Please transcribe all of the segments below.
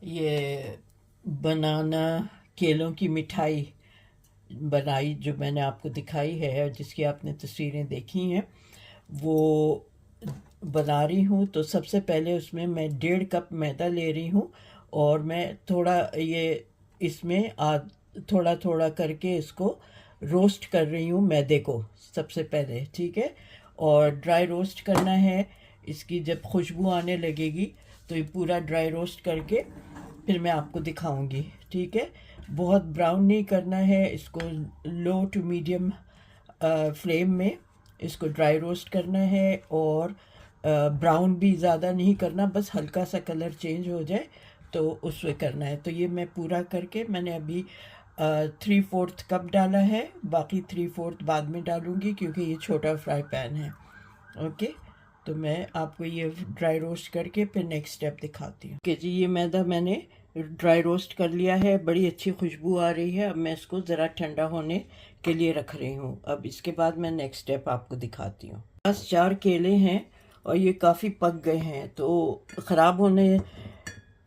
ये बनाना केलों की मिठाई बनाई जो मैंने आपको दिखाई है और जिसकी आपने तस्वीरें देखी हैं वो बना रही हूँ। तो सबसे पहले उसमें मैं 1.5 कप मैदा ले रही हूँ और मैं थोड़ा ये इसमें थोड़ा थोड़ा करके इसको रोस्ट कर रही हूँ मैदे को सबसे पहले, ठीक है। और ड्राई रोस्ट करना है। इसकी जब खुशबू आने लगेगी तो ये पूरा ड्राई रोस्ट करके फिर मैं आपको दिखाऊंगी, ठीक है। बहुत ब्राउन नहीं करना है इसको, लो टू मीडियम फ्लेम में इसको ड्राई रोस्ट करना है। और ब्राउन भी ज़्यादा नहीं करना, बस हल्का सा कलर चेंज हो जाए तो उसमें करना है। तो ये मैं पूरा करके मैंने अभी 3/4 कप डाला है, बाकी 3/4 बाद में डालूंगी क्योंकि ये छोटा फ्राई पैन है। ओके, तो मैं आपको ये ड्राई रोस्ट करके फिर नेक्स्ट स्टेप दिखाती हूँ। ओके जी, ये मैदा मैंने ड्राई रोस्ट कर लिया है, बड़ी अच्छी खुशबू आ रही है। अब मैं इसको ज़रा ठंडा होने के लिए रख रही हूँ। अब इसके बाद मैं नेक्स्ट स्टेप आपको दिखाती हूँ। बस 4 केले हैं और ये काफ़ी पक गए हैं, तो ख़राब होने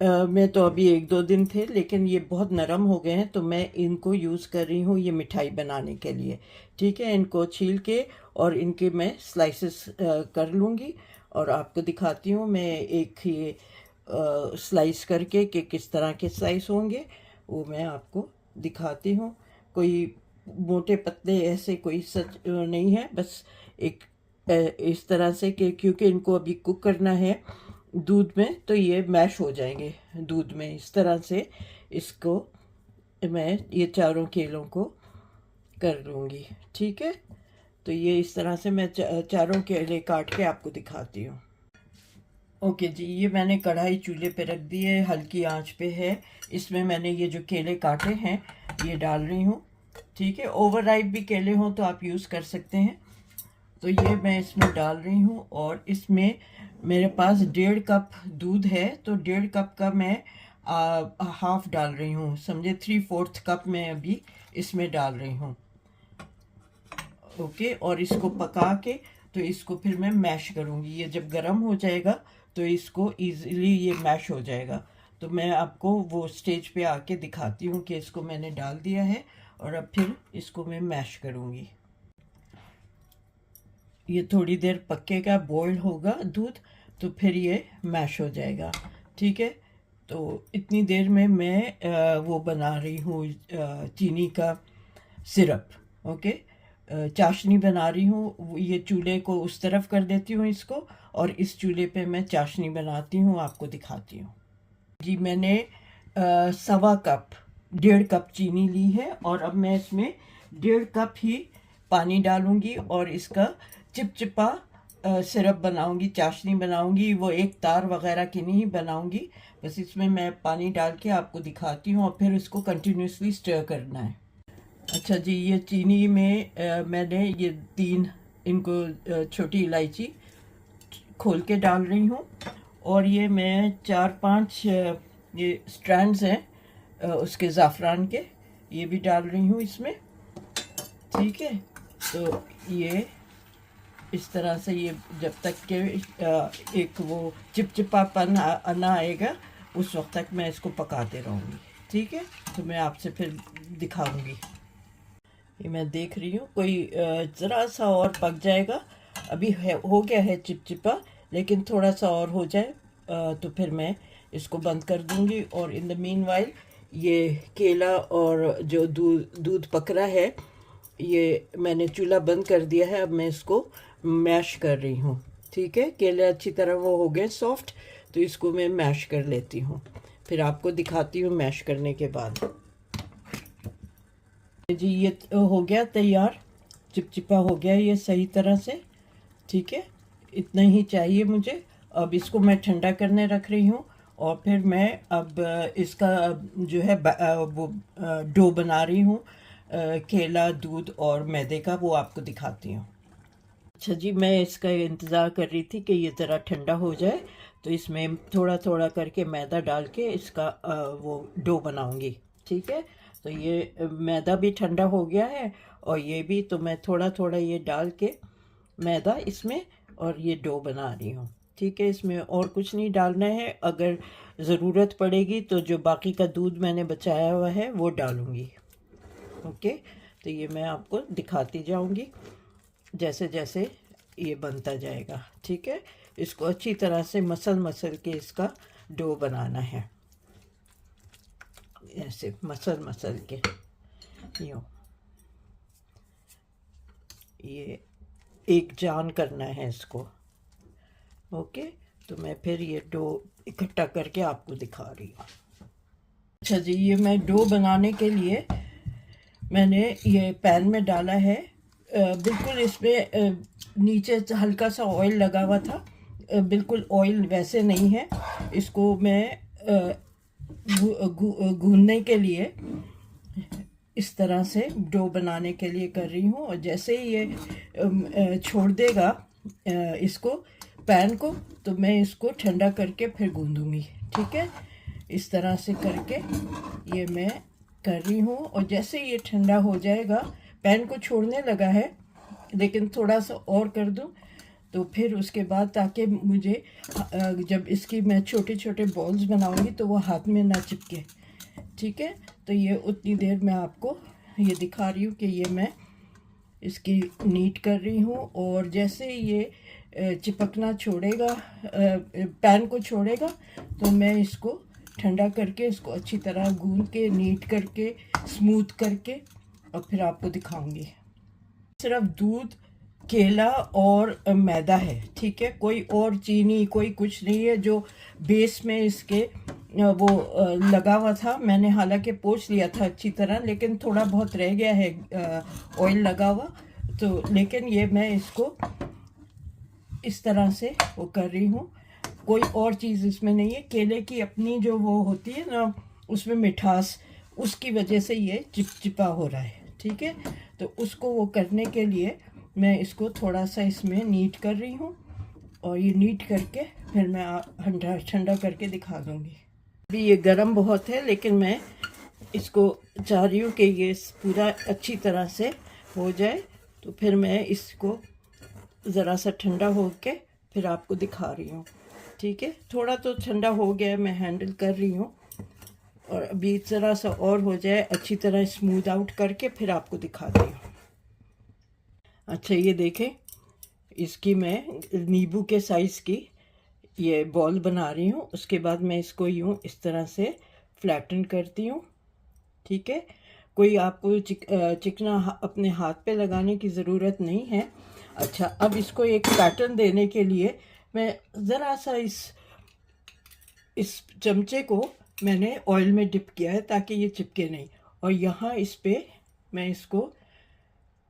में तो अभी 1-2 दिन थे, लेकिन ये बहुत नरम हो गए हैं तो मैं इनको यूज़ कर रही हूँ ये मिठाई बनाने के लिए, ठीक है। इनको छील के और इनके मैं स्लाइसेस कर लूँगी और आपको दिखाती हूँ मैं एक ये स्लाइस करके कि किस तरह के स्लाइस होंगे वो मैं आपको दिखाती हूँ। कोई मोटे पतले ऐसे कोई सच नहीं है, बस एक इस तरह से कि क्योंकि इनको अभी कुक करना है दूध में तो ये मैश हो जाएंगे दूध में। इस तरह से इसको मैं ये चारों केलों को कर लूँगी, ठीक है। तो ये इस तरह से मैं चारों केले काट के आपको दिखाती हूँ। ओके जी, ये मैंने कढ़ाई चूल्हे पे रख दी है, हल्की आंच पे है। इसमें मैंने ये जो केले काटे हैं ये डाल रही हूँ, ठीक है। ओवर राइप भी केले हों तो आप यूज़ कर सकते हैं। तो ये मैं इसमें डाल रही हूँ और इसमें मेरे पास 1.5 कप दूध है तो 1.5 कप का मैं हाफ डाल रही हूँ, समझे 3/4 कप मैं अभी इसमें डाल रही हूँ। ओके, और इसको पका के तो इसको फिर मैं मैश करूँगी। ये जब गर्म हो जाएगा तो इसको इजीली ये मैश हो जाएगा। तो मैं आपको वो स्टेज पे आके दिखाती हूँ कि इसको मैंने डाल दिया है और अब फिर इसको मैं मैश करूँगी। ये थोड़ी देर पकेगा, बॉईल होगा दूध तो फिर ये मैश हो जाएगा, ठीक है। तो इतनी देर में मैं वो बना रही हूँ चीनी का सिरप। ओके, चाशनी बना रही हूँ। ये चूल्हे को उस तरफ कर देती हूँ इसको और इस चूल्हे पे मैं चाशनी बनाती हूँ, आपको दिखाती हूँ। जी, मैंने 1/4 कप 1.5 कप चीनी ली है और अब मैं इसमें 1.5 कप ही पानी डालूंगी और इसका चिपचिपा सिरप बनाऊंगी, चाशनी बनाऊंगी। वो एक तार वगैरह की नहीं बनाऊंगी, बस इसमें मैं पानी डाल के आपको दिखाती हूँ और फिर इसको कंटिन्यूसली स्टर करना है। अच्छा जी, ये चीनी में मैंने ये 3 इनको छोटी इलायची खोल के डाल रही हूँ और ये मैं 4-5 ये स्ट्रैंड्स हैं उसके ज़ाफ़रान के, ये भी डाल रही हूँ इसमें, ठीक है। तो ये इस तरह से ये जब तक के एक वो चिपचिपापन आना आएगा उस वक्त तक मैं इसको पकाते रहूँगी, ठीक है। तो मैं आपसे फिर दिखाऊंगी। ये मैं देख रही हूँ कोई ज़रा सा और पक जाएगा। अभी हो गया है चिपचिपा, लेकिन थोड़ा सा और हो जाए तो फिर मैं इसको बंद कर दूंगी। और इन द मीन वाइल ये केला और जो दूध पक रहा है ये मैंने चूल्हा बंद कर दिया है। अब मैं इसको मैश कर रही हूँ, ठीक है। केले अच्छी तरह वो हो गए सॉफ्ट, तो इसको मैं मैश कर लेती हूँ, फिर आपको दिखाती हूँ मैश करने के बाद। जी, ये हो गया तैयार, चिपचिपा हो गया ये सही तरह से, ठीक है। इतना ही चाहिए मुझे। अब इसको मैं ठंडा करने रख रही हूँ और फिर मैं अब इसका जो है वो डो बना रही हूँ केला, दूध और मैदे का, वो आपको दिखाती हूँ। अच्छा जी, मैं इसका इंतज़ार कर रही थी कि ये ज़रा ठंडा हो जाए तो इसमें थोड़ा थोड़ा करके मैदा डाल के इसका वो डो बनाऊंगी, ठीक है। तो ये मैदा भी ठंडा हो गया है और ये भी, तो मैं थोड़ा थोड़ा ये डाल के मैदा इसमें और ये डो बना रही हूँ। ठीक है, इसमें और कुछ नहीं डालना है। अगर ज़रूरत पड़ेगी तो जो बाकी का दूध मैंने बचाया हुआ है वो डालूँगी। ओके, तो ये मैं आपको दिखाती जाऊँगी जैसे जैसे ये बनता जाएगा। ठीक है, इसको अच्छी तरह से मसल के इसका डो बनाना है, ऐसे मसल के यूँ ये एक जान करना है इसको। ओके, तो मैं फिर ये डो इकट्ठा करके आपको दिखा रही हूँ। अच्छा जी, ये मैं डो बनाने के लिए मैंने ये पैन में डाला है। बिल्कुल इसमें नीचे हल्का सा ऑयल लगा हुआ था, बिल्कुल ऑयल वैसे नहीं है। इसको मैं गूंदने के लिए इस तरह से डो बनाने के लिए कर रही हूँ। और जैसे ही ये छोड़ देगा इसको पैन को, तो मैं इसको ठंडा करके फिर गूंदूंगी। ठीक है, इस तरह से करके ये मैं कर रही हूँ। और जैसे ये ठंडा हो जाएगा, पैन को छोड़ने लगा है, लेकिन थोड़ा सा और कर दूँ तो फिर उसके बाद, ताकि मुझे जब इसकी मैं छोटे छोटे बॉल्स बनाऊंगी तो वो हाथ में ना चिपके। ठीक है, तो ये उतनी देर मैं आपको ये दिखा रही हूँ कि ये मैं इसकी नीट कर रही हूँ। और जैसे ये चिपकना छोड़ेगा, पैन को छोड़ेगा, तो मैं इसको ठंडा करके इसको अच्छी तरह गूंद के नीट करके स्मूथ करके और फिर आपको दिखाऊंगी। सिर्फ दूध, केला और मैदा है। ठीक है, कोई और चीनी कोई कुछ नहीं है। जो बेस में इसके वो लगा हुआ था, मैंने हालांकि पोंछ लिया था अच्छी तरह, लेकिन थोड़ा बहुत रह गया है ऑयल लगा हुआ। तो लेकिन ये मैं इसको इस तरह से वो कर रही हूँ। कोई और चीज़ इसमें नहीं है। केले की अपनी जो वो होती है ना, उसमें मिठास, उसकी वजह से ये चिपचिपा हो रहा है। ठीक है, तो उसको वो करने के लिए मैं इसको थोड़ा सा इसमें नीट कर रही हूँ। और ये नीट करके फिर मैं ठंडा करके दिखा दूँगी। अभी ये गर्म बहुत है, लेकिन मैं इसको चाह रही हूँ कि ये पूरा अच्छी तरह से हो जाए। तो फिर मैं इसको ज़रा सा ठंडा हो के फिर आपको दिखा रही हूँ। ठीक है, थोड़ा तो ठंडा हो गया, मैं हैंडल कर रही हूँ। और अभी ज़रा सा और हो जाए, अच्छी तरह स्मूथ आउट करके फिर आपको दिखाती हूँ। अच्छा, ये देखें, इसकी मैं नींबू के साइज़ की ये बॉल बना रही हूँ। उसके बाद मैं इसको यूँ इस तरह से फ्लैटन करती हूँ। ठीक है, कोई आपको चिकना अपने हाथ पे लगाने की ज़रूरत नहीं है। अच्छा, अब इसको एक पैटर्न देने के लिए मैं ज़रा सा इस चमचे को मैंने ऑयल में डिप किया है ताकि ये चिपके नहीं। और यहाँ इस पे मैं इसको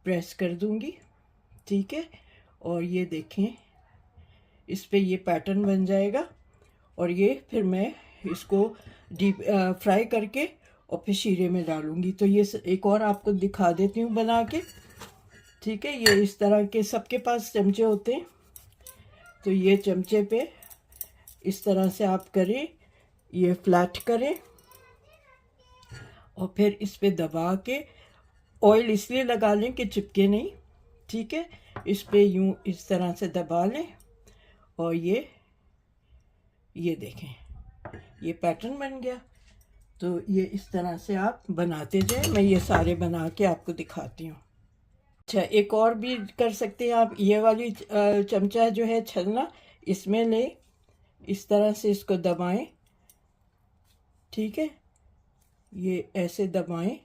प्रेस कर दूँगी। ठीक है, और ये देखें, इस पे ये पैटर्न बन जाएगा। और ये फिर मैं इसको डीप फ्राई करके और फिर शीरे में डालूँगी। तो ये एक और आपको दिखा देती हूँ बना के। ठीक है, ये इस तरह के सबके पास चमचे होते हैं, तो ये चमचे पे इस तरह से आप करें, ये फ्लैट करें और फिर इस पे दबा के ऑयल इसलिए लगा लें कि चिपके नहीं। ठीक है, इस पे यूँ इस तरह से दबा लें और ये देखें, ये पैटर्न बन गया। तो ये इस तरह से आप बनाते जाए, मैं ये सारे बना के आपको दिखाती हूँ। अच्छा, एक और भी कर सकते हैं आप। ये वाली चमचा जो है छलना, इसमें ले, इस तरह से इसको दबाएं। ठीक है, ये ऐसे दबाएं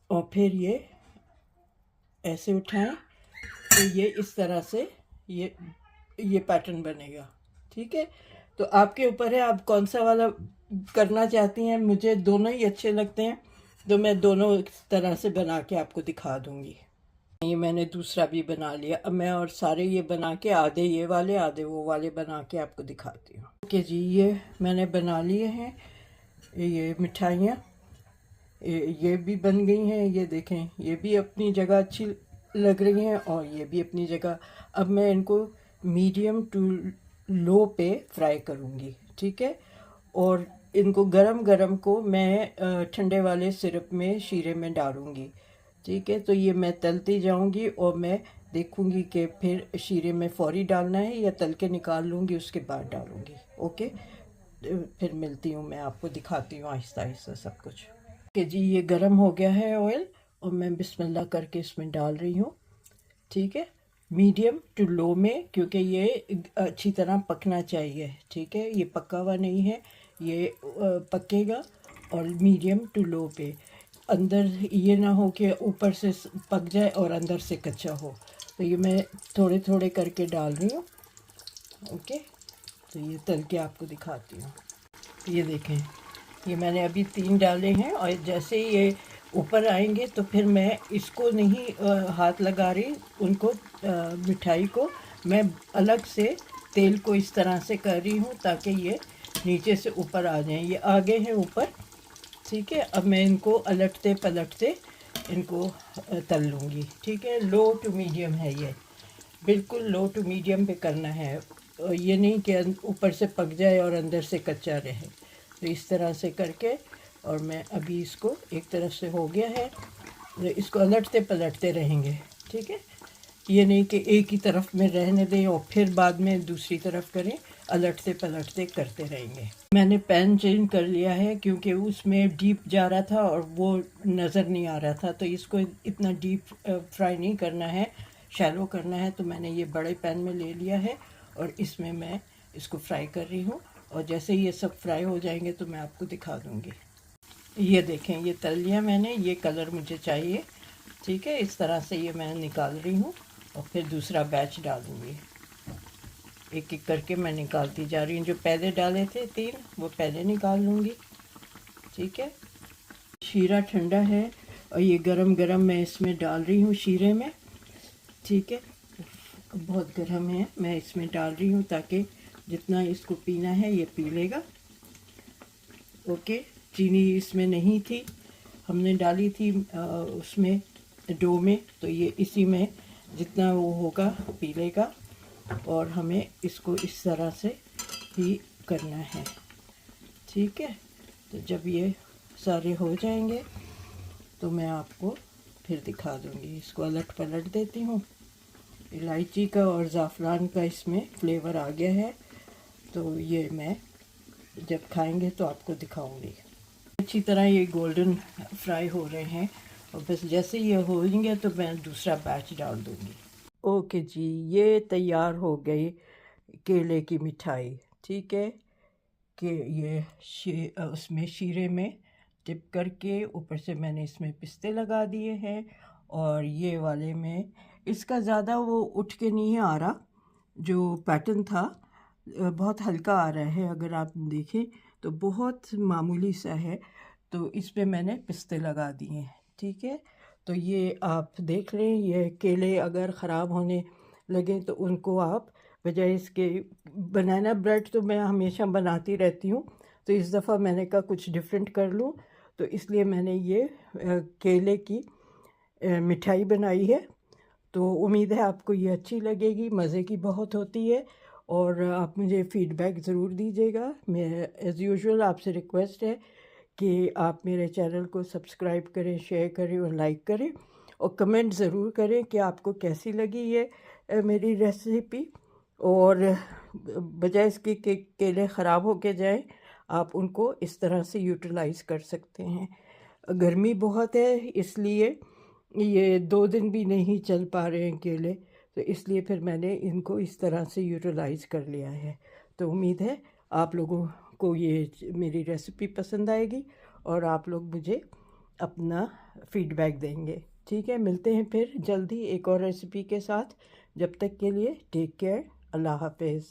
और फिर ये ऐसे उठाएं, तो ये इस तरह से ये पैटर्न बनेगा। ठीक है, तो आपके ऊपर है आप कौन सा वाला करना चाहती हैं। मुझे दोनों ही अच्छे लगते हैं, तो मैं दोनों तरह से बना के आपको दिखा दूंगी। ये मैंने दूसरा भी बना लिया। अब मैं और सारे ये बना के, आधे ये वाले आधे वो वाले बना के आपको दिखाती हूँ। ओके जी, ये मैंने बना लिए हैं ये मिठाइयाँ। ये भी बन गई हैं। ये देखें, ये भी अपनी जगह अच्छी लग रही हैं और ये भी अपनी जगह। अब मैं इनको मीडियम टू लो पे फ्राई करूँगी। ठीक है, और इनको गरम गरम को मैं ठंडे वाले सिरप में शीरे में डालूँगी। ठीक है, तो ये मैं तलती जाऊँगी और मैं देखूंगी कि फिर शीरे में फौरी डालना है या तल के निकाल लूँगी उसके बाद डालूँगी। ओके, फिर मिलती हूँ, मैं आपको दिखाती हूँ आहिस्ता आहिस्ता सब कुछ। कि जी ये गरम हो गया है ऑयल, और मैं बिस्मिल्लाह करके इसमें डाल रही हूँ। ठीक है, मीडियम टू लो में, क्योंकि ये अच्छी तरह पकना चाहिए। ठीक है, ये पका हुआ नहीं है, ये पकेगा। और मीडियम टू लो पे, अंदर ये ना हो कि ऊपर से पक जाए और अंदर से कच्चा हो। तो ये मैं थोड़े थोड़े करके डाल रही हूँ। ओके, तो ये तल के आपको दिखाती हूँ। ये देखें, ये मैंने अभी 3 डाले हैं, और जैसे ये ऊपर आएंगे तो फिर मैं इसको नहीं हाथ लगा रही, उनको मिठाई को मैं अलग से तेल को इस तरह से कर रही हूँ ताकि ये नीचे से ऊपर आ जाएं। ये आगे हैं ऊपर। ठीक है, अब मैं इनको अलटते पलटते इनको तल लूँगी। ठीक है, लो टू मीडियम है ये, बिल्कुल लो टू मीडियम पे करना है। और ये नहीं कि ऊपर से पक जाए और अंदर से कच्चा रहे। तो इस तरह से करके, और मैं अभी इसको एक तरफ से हो गया है, तो इसको अलटते पलटते रहेंगे। ठीक है, ये नहीं कि एक ही तरफ में रहने दें और फिर बाद में दूसरी तरफ करें, अलटते पलटते करते रहेंगे। मैंने पैन चेंज कर लिया है क्योंकि उसमें डीप जा रहा था और वो नज़र नहीं आ रहा था। तो इसको इतना डीप फ्राई नहीं करना है, शैलो करना है। तो मैंने ये बड़े पैन में ले लिया है और इसमें मैं इसको फ्राई कर रही हूँ। और जैसे ये सब फ्राई हो जाएंगे तो मैं आपको दिखा दूँगी। ये देखें, ये तल लिया मैंने, ये कलर मुझे चाहिए। ठीक है, इस तरह से ये मैं निकाल रही हूँ और फिर दूसरा बैच डालूँगी। एक एक करके मैं निकालती जा रही हूँ। जो पहले डाले थे 3, वो पहले निकाल लूँगी। ठीक है, शीरा ठंडा है और ये गरम गरम मैं इसमें डाल रही हूँ शीरे में। ठीक है, बहुत गरम है, मैं इसमें डाल रही हूँ ताकि जितना इसको पीना है ये पी लेगा। ओके, चीनी इसमें नहीं थी, हमने डाली थी उसमें डो में, तो ये इसी में जितना वो होगा पी लेगा। और हमें इसको इस तरह से ही करना है। ठीक है, तो जब ये सारे हो जाएंगे तो मैं आपको फिर दिखा दूँगी। इसको अलट पलट देती हूँ। इलायची का और ज़ाफ़रान का इसमें फ्लेवर आ गया है, तो ये मैं जब खाएंगे तो आपको दिखाऊंगी। अच्छी तरह ये गोल्डन फ्राई हो रहे हैं, और बस जैसे ये होंगे तो मैं दूसरा बैच डाल दूँगी। ओके जी, ये तैयार हो गई केले की मिठाई। ठीक है, कि ये उसमें शीरे में टिप करके ऊपर से मैंने इसमें पिस्ते लगा दिए हैं, और ये वाले में इसका ज़्यादा वो उठ के नहीं आ रहा, जो पैटर्न था बहुत हल्का आ रहा है। अगर आप देखें तो बहुत मामूली सा है, तो इस पे मैंने पिस्ते लगा दिए हैं। ठीक है, तो ये आप देख लें, ये केले अगर ख़राब होने लगे तो उनको आप बजाय इसके, बनाना ब्रेड तो मैं हमेशा बनाती रहती हूँ, तो इस दफ़ा मैंने कहा कुछ डिफरेंट कर लूँ, तो इसलिए मैंने ये केले की मिठाई बनाई है। तो उम्मीद है आपको ये अच्छी लगेगी, मज़े की बहुत होती है। और आप मुझे फ़ीडबैक ज़रूर दीजिएगा। मैं एज़ यूजुअल आपसे रिक्वेस्ट है कि आप मेरे चैनल को सब्सक्राइब करें, शेयर करें और लाइक करें, और कमेंट ज़रूर करें कि आपको कैसी लगी ये मेरी रेसिपी। और बजाय इसके कि केले ख़राब हो के जाएँ, आप उनको इस तरह से यूटिलाइज़ कर सकते हैं। गर्मी बहुत है, इसलिए ये 2 दिन भी नहीं चल पा रहे हैं केले, तो इसलिए फिर मैंने इनको इस तरह से यूटिलाइज़ कर लिया है। तो उम्मीद है आप लोगों को ये मेरी रेसिपी पसंद आएगी और आप लोग मुझे अपना फ़ीडबैक देंगे। ठीक है, मिलते हैं फिर जल्दी एक और रेसिपी के साथ। जब तक के लिए टेक केयर, अल्लाह हाफ़िज़।